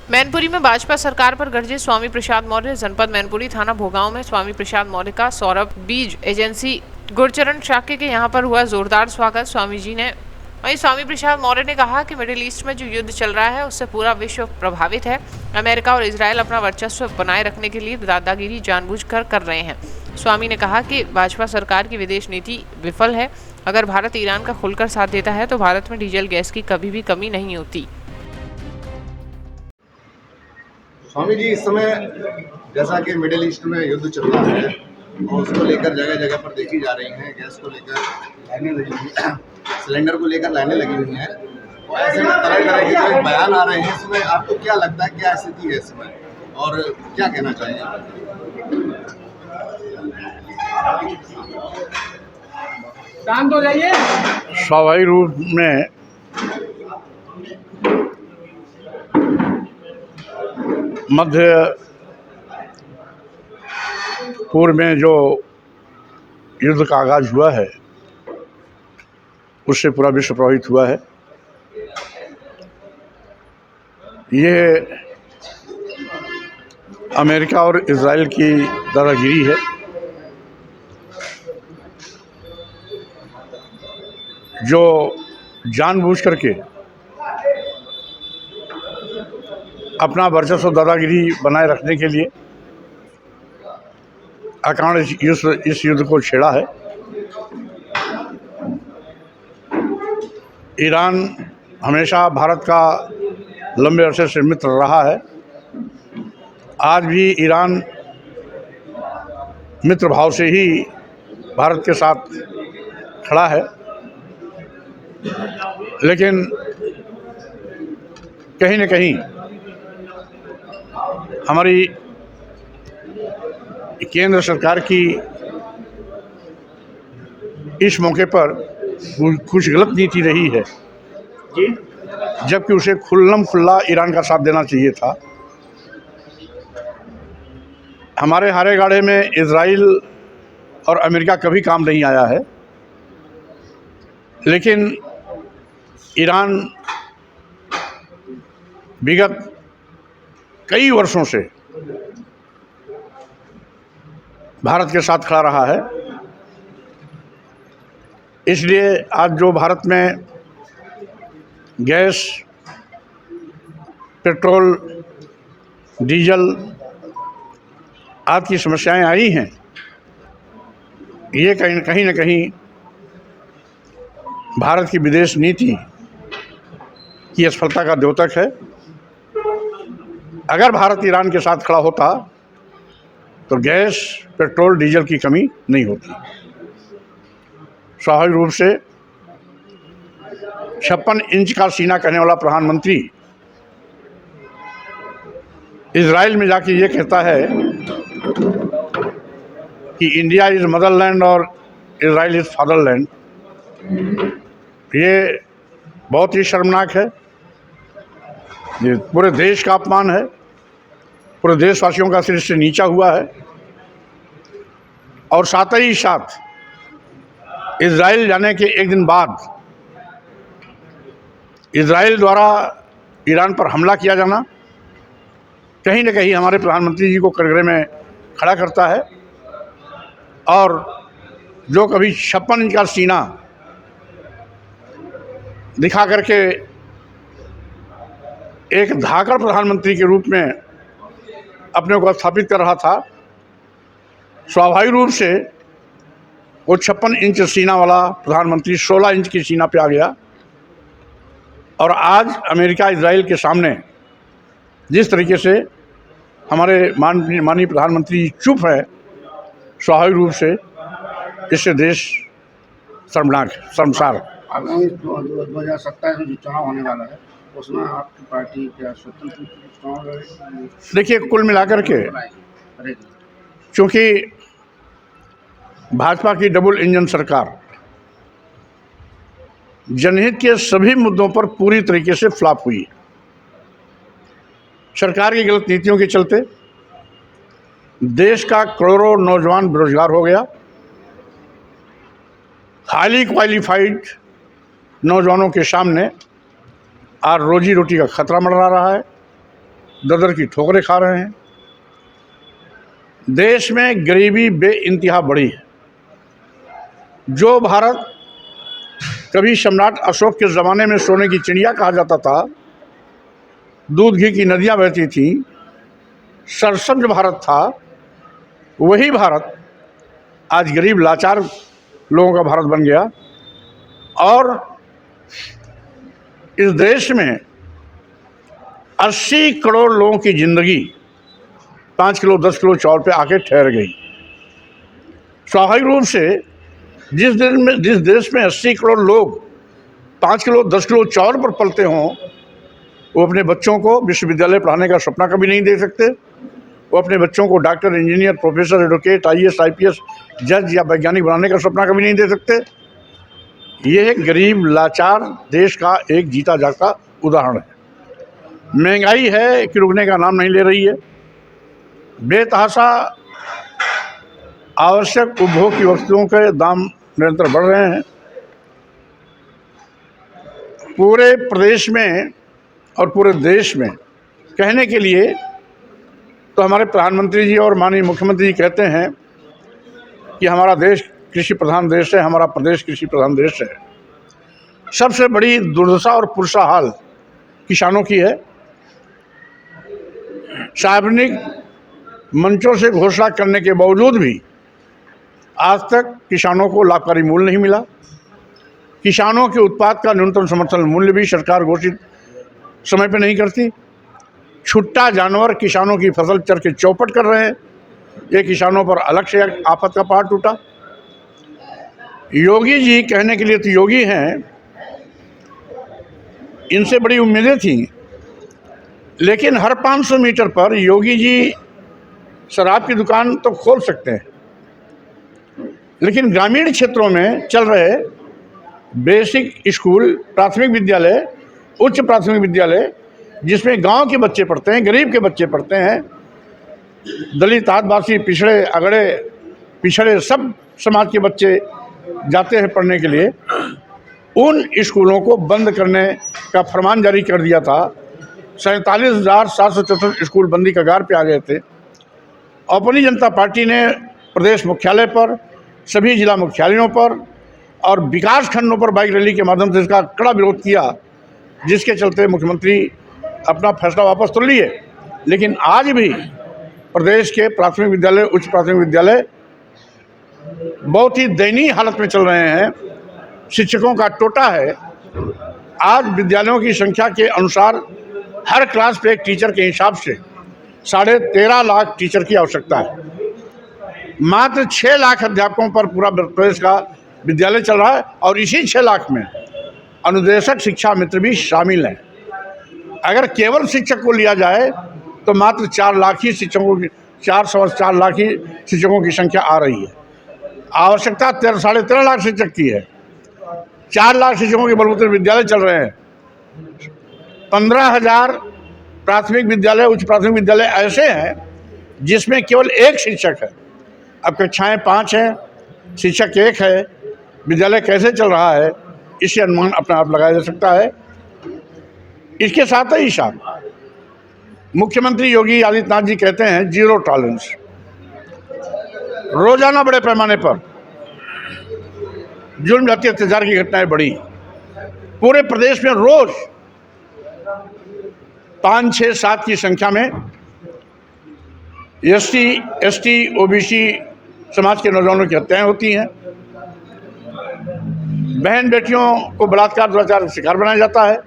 मैनपुरी में भाजपा सरकार पर गरजे स्वामी प्रसाद मौर्य। जनपद मैनपुरी थाना भोगांव में स्वामी प्रसाद मौर्य का सौरभ बीज एजेंसी गुरचरण शाक्य के यहां पर हुआ जोरदार स्वागत। स्वामी जी ने वहीं स्वामी प्रसाद मौर्य ने कहा कि मिडिल ईस्ट में जो युद्ध चल रहा है उससे पूरा विश्व प्रभावित है। अमेरिका और इजरायल अपना वर्चस्व बनाए रखने के लिए दादागिरी जानबूझकर कर रहे हैं। स्वामी ने कहा कि भाजपा सरकार की विदेश नीति विफल है। अगर भारत ईरान का खुलकर साथ देता है तो भारत में डीजल गैस की कभी भी कमी नहीं होती। स्वामी जी, इस समय जैसा कि मिडिल ईस्ट में युद्ध चल रहा है और उसको लेकर जगह जगह पर देखी जा रही हैं, गैस को लेकर लाइनें लगी हुई हैं, सिलेंडर को लेकर लाइनें लगी हुई हैं, और ऐसे में तरह तरह के कोई बयान आ रहे हैं। इसमें आपको क्या लगता है, क्या स्थिति है इसमें और क्या कहना चाहिए? शांत हो जाइए। स्वाभाविक रूप में मध्य पूर्व में जो युद्ध का आगाज हुआ है उससे पूरा विश्व प्रभावित हुआ है। ये अमेरिका और इजराइल की दादागिरी है। जो जानबूझ करके अपना वर्चस्व दादागिरी बनाए रखने के लिए अकारण इस युद्ध को छेड़ा है। ईरान हमेशा भारत का लंबे अरसे से मित्र रहा है। आज भी ईरान मित्र भाव से ही भारत के साथ खड़ा है, लेकिन कहीं न कहीं हमारी केंद्र सरकार की इस मौके पर कुछ गलत नीति रही है, जबकि उसे खुल्लम खुल्ला ईरान का साथ देना चाहिए था। हमारे हारे गाड़े में इजराइल और अमेरिका कभी काम नहीं आया है, लेकिन ईरान विगत कई वर्षों से भारत के साथ खड़ा रहा है। इसलिए आज जो भारत में गैस, पेट्रोल, डीजल आदि की समस्याएं आई हैं, ये कहीं न कहीं भारत की विदेश नीति की असफलता का द्योतक है। अगर भारत ईरान के साथ खड़ा होता तो गैस, पेट्रोल, डीजल की कमी नहीं होती। स्वाभाविक रूप से 56 इंच का सीना कहने वाला प्रधानमंत्री इजराइल में जाके ये कहता है कि इंडिया इज़ मदरलैंड और इजराइल इज़ फादरलैंड। ये बहुत ही शर्मनाक है। ये पूरे देश का अपमान है, पूरे देशवासियों का सिर से नीचा हुआ है। और साथ ही साथ इजराइल जाने के एक दिन बाद इजराइल द्वारा ईरान पर हमला किया जाना कहीं न कहीं हमारे प्रधानमंत्री जी को कटघरे में खड़ा करता है। और जो कभी 56 इंच का सीना दिखा करके एक धाकड़ प्रधानमंत्री के रूप में अपने को स्थापित कर रहा था, स्वाभाविक रूप से वो 56 इंच सीना वाला प्रधानमंत्री 16 इंच की सीना पे आ गया। और आज अमेरिका इजराइल के सामने जिस तरीके से हमारे माननीय प्रधानमंत्री चुप है, स्वाभाविक रूप से इससे देश शर्मनाक है, शर्मसार है। आगामी 2027 में जो चुनाव होने वाला है उसमें आपकी पार्टी क्या स्वतंत्र चुनाव लड़ेगी? देखिए, कुल मिलाकर के चूँकि भाजपा की डबल इंजन सरकार जनहित के सभी मुद्दों पर पूरी तरीके से फ्लॉप हुई। सरकार की गलत नीतियों के चलते देश का करोड़ों नौजवान बेरोजगार हो गया। हाईली क्वालिफाइड नौजवानों के सामने आज रोजी रोटी का खतरा मंडरा रहा है। ददर की ठोकरें खा रहे हैं। देश में गरीबी बेइंतहा बढ़ी है। जो भारत कभी सम्राट अशोक के ज़माने में सोने की चिड़िया कहा जाता था, दूध घी की नदियां बहती थीं, सरसब्ज भारत था, वही भारत आज गरीब लाचार लोगों का भारत बन गया। और इस देश में 80 करोड़ लोगों की ज़िंदगी 5 किलो 10 किलो चावल पे आके ठहर गई। स्वाभाविक रूप से जिस देश में 80 करोड़ लोग 5 किलो 10 किलो चावल पर पलते हों, वो अपने बच्चों को विश्वविद्यालय पढ़ाने का सपना कभी नहीं दे सकते। वो अपने बच्चों को doctor, engineer, professor, advocate, IAS, IPS, जज या वैज्ञानिक बनाने का सपना कभी नहीं दे सकते। ये गरीब लाचार देश का एक जीता जागता उदाहरण है। महंगाई है कि रुकने का नाम नहीं ले रही है। बेतहाशा आवश्यक उपभोग की वस्तुओं के दाम निरंतर बढ़ रहे हैं। पूरे प्रदेश में और पूरे देश में कहने के लिए तो हमारे प्रधानमंत्री जी और माननीय मुख्यमंत्री जी कहते हैं कि हमारा देश कृषि प्रधान देश है, हमारा प्रदेश कृषि प्रधान देश है। सबसे बड़ी दुर्दशा और पुरसा हाल किसानों की है। सार्वजनिक मंचों से घोषणा करने के बावजूद भी आज तक किसानों को लाभकारी मूल्य नहीं मिला। किसानों के उत्पाद का न्यूनतम समर्थन मूल्य भी सरकार घोषित समय पर नहीं करती। छुट्टा जानवर किसानों की फसल चर के चौपट कर रहे हैं। ये किसानों पर अलग से आफत का पहाड़ टूटा। योगी जी कहने के लिए तो योगी हैं, इनसे बड़ी उम्मीदें थीं, लेकिन हर 500 मीटर पर योगी जी शराब की दुकान तो खोल सकते हैं, लेकिन ग्रामीण क्षेत्रों में चल रहे बेसिक स्कूल, प्राथमिक विद्यालय, उच्च प्राथमिक विद्यालय, जिसमें गांव के बच्चे पढ़ते हैं, गरीब के बच्चे पढ़ते हैं, दलित, आदिवासी, पिछड़े, अगड़े, पिछड़े सब समाज के बच्चे जाते हैं पढ़ने के लिए, उन स्कूलों को बंद करने का फरमान जारी कर दिया था। 47,764 स्कूल बंदी कगार पे आ गए थे। अपनी जनता पार्टी ने प्रदेश मुख्यालय पर, सभी जिला मुख्यालयों पर और विकास खंडों पर बाइक रैली के माध्यम से इसका कड़ा विरोध किया, जिसके चलते मुख्यमंत्री अपना फैसला वापस तो लिए। लेकिन आज भी प्रदेश के प्राथमिक विद्यालय, उच्च प्राथमिक विद्यालय बहुत ही दयनीय हालत में चल रहे हैं। शिक्षकों का टोटा है। आज विद्यालयों की संख्या के अनुसार हर क्लास पे एक टीचर के हिसाब से 13.5 लाख टीचर की आवश्यकता है। मात्र 6 लाख अध्यापकों पर पूरा प्रदेश का विद्यालय चल रहा है, और इसी 6 लाख में अनुदेशक, शिक्षा मित्र भी शामिल हैं। अगर केवल शिक्षक को लिया जाए तो मात्र 4 लाख ही शिक्षकों की 4.25 लाख ही शिक्षकों की संख्या आ रही है। आवश्यकता 13.5 लाख शिक्षक की है। 4 लाख शिक्षकों के बलबूते विद्यालय चल रहे हैं। 15,000 प्राथमिक विद्यालय, उच्च प्राथमिक विद्यालय ऐसे हैं जिसमें केवल एक शिक्षक है। अब कक्षाएं 5 हैं, शिक्षक 1 है। विद्यालय कैसे चल रहा है, इससे अनुमान अपना आप लगाया जा सकता है। इसके साथ ही साथ मुख्यमंत्री योगी आदित्यनाथ जी कहते हैं जीरो टॉलरेंस। रोजाना बड़े पैमाने पर जुल्म, जाति, अत्याचार की घटनाएं बढ़ी। पूरे प्रदेश में रोज 5, 6, 7 की संख्या में ST, OBC समाज के नौजवानों की हत्याएं होती हैं। बहन बेटियों को बलात्कार, दुराचार का शिकार बनाया जाता है।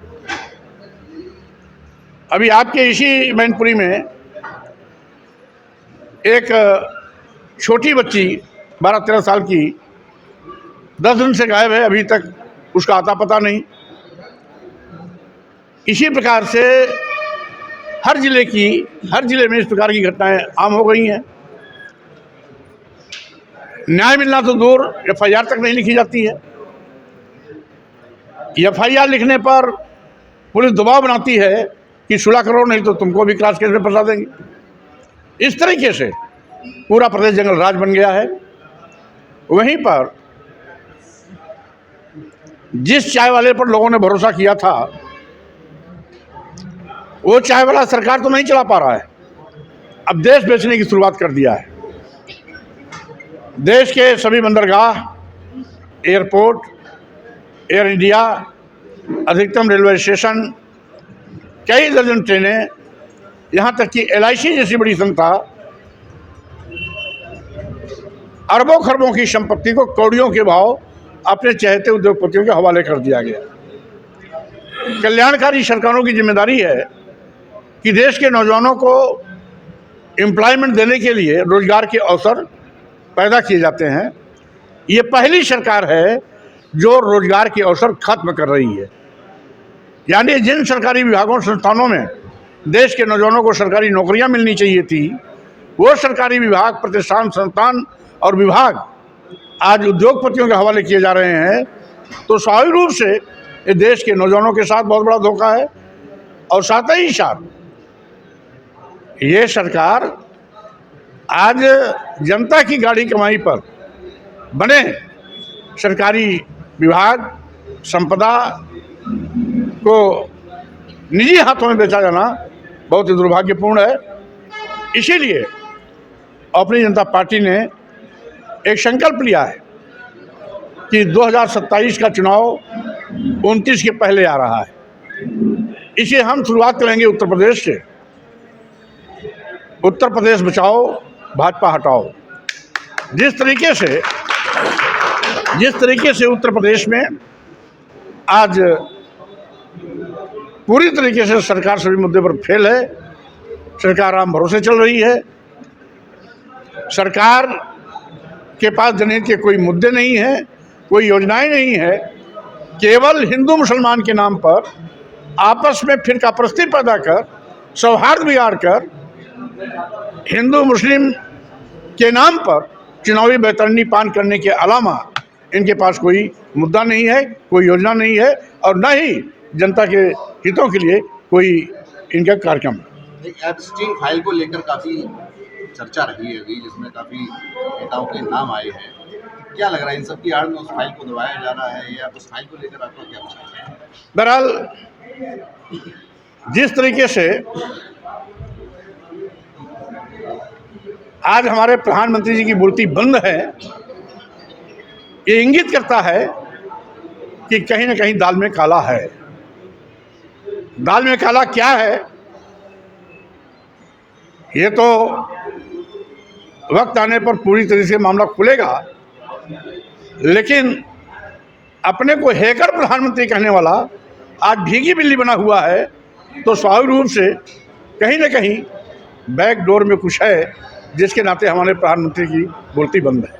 अभी आपके इसी मैनपुरी में एक छोटी बच्ची 12-13 साल की 10 दिन से गायब है, अभी तक उसका आता पता नहीं। इसी प्रकार से हर जिले में इस प्रकार की घटनाएं आम हो गई हैं। न्याय मिलना तो दूर, FIR तक नहीं लिखी जाती है। FIR लिखने पर पुलिस दबाव बनाती है कि सुलह करो, नहीं तो तुमको भी क्लास केस में फंसा देंगे। इस तरीके से पूरा प्रदेश जंगल राज बन गया है। वहीं पर जिस चाय वाले पर लोगों ने भरोसा किया था वो चाय वाला सरकार तो नहीं चला पा रहा है, अब देश बेचने की शुरुआत कर दिया है। देश के सभी बंदरगाह, एयरपोर्ट, एयर इंडिया, अधिकतम रेलवे स्टेशन, कई दर्जन ट्रेनें, यहाँ तक कि LIC जैसी बड़ी संस्था अरबों खरबों की संपत्ति को कौड़ियों के भाव अपने चहेते उद्योगपतियों के हवाले कर दिया गया। कल्याणकारी सरकारों की जिम्मेदारी है कि देश के नौजवानों को एम्प्लॉयमेंट देने के लिए रोजगार के अवसर पैदा किए जाते हैं। ये पहली सरकार है जो रोजगार के अवसर खत्म कर रही है। यानी जिन सरकारी विभागों संस्थानों में देश के नौजवानों को सरकारी नौकरियां मिलनी चाहिए थी, वो सरकारी विभाग, प्रतिष्ठान, संस्थान और विभाग आज उद्योगपतियों के हवाले किए जा रहे हैं। तो स्वाभाविक रूप से ये देश के नौजवानों के साथ बहुत बड़ा धोखा है। और साथ ही साथ ये सरकार आज जनता की गाड़ी कमाई पर बने सरकारी विभाग, संपदा को निजी हाथों में बेचा जाना बहुत ही दुर्भाग्यपूर्ण है। इसीलिए अपनी जनता पार्टी ने एक संकल्प लिया है कि 2027 का चुनाव 29 के पहले आ रहा है। इसे हम शुरुआत करेंगे उत्तर प्रदेश से। उत्तर प्रदेश बचाओ, भाजपा हटाओ। जिस तरीके से उत्तर प्रदेश में आज पूरी तरीके से सरकार सभी मुद्दे पर फेल है, सरकार आम भरोसे चल रही है, सरकार के पास जनहित के कोई मुद्दे नहीं हैं, कोई योजनाएं नहीं है, केवल हिंदू मुसलमान के नाम पर आपस में फिरकापरस्ती पैदा कर, सौहार्द बिगाड़ कर, हिंदू मुस्लिम के नाम पर चुनावी बेतरनी पान करने के अलावा इनके पास कोई मुद्दा नहीं है, कोई योजना नहीं है और न ही जनता के हितों के लिए कोई इनका कार्यक्रम। एक एप्स्टीन फाइल को लेकर काफ़ी चर्चा रही है अभी, जिसमें काफ़ी नेताओं के नाम आए हैं। क्या लग रहा है इन सब की आड़ में उस फाइल को दबाया जा रहा है या उस फाइल को लेकर आपका क्या विचार है? बहरहाल जिस तरीके से आज हमारे प्रधानमंत्री जी की मूर्ति बंद है, ये इंगित करता है कि कहीं ना कहीं दाल में काला है। दाल में काला क्या है, ये तो वक्त आने पर पूरी तरह से मामला खुलेगा। लेकिन अपने को हैकर प्रधानमंत्री कहने वाला आज भीगी बिल्ली बना हुआ है, तो स्वाभाविक रूप से कहीं ना कहीं बैक डोर में कुछ है, जिसके नाते हमारे प्रधानमंत्री की मूर्ति बंद है।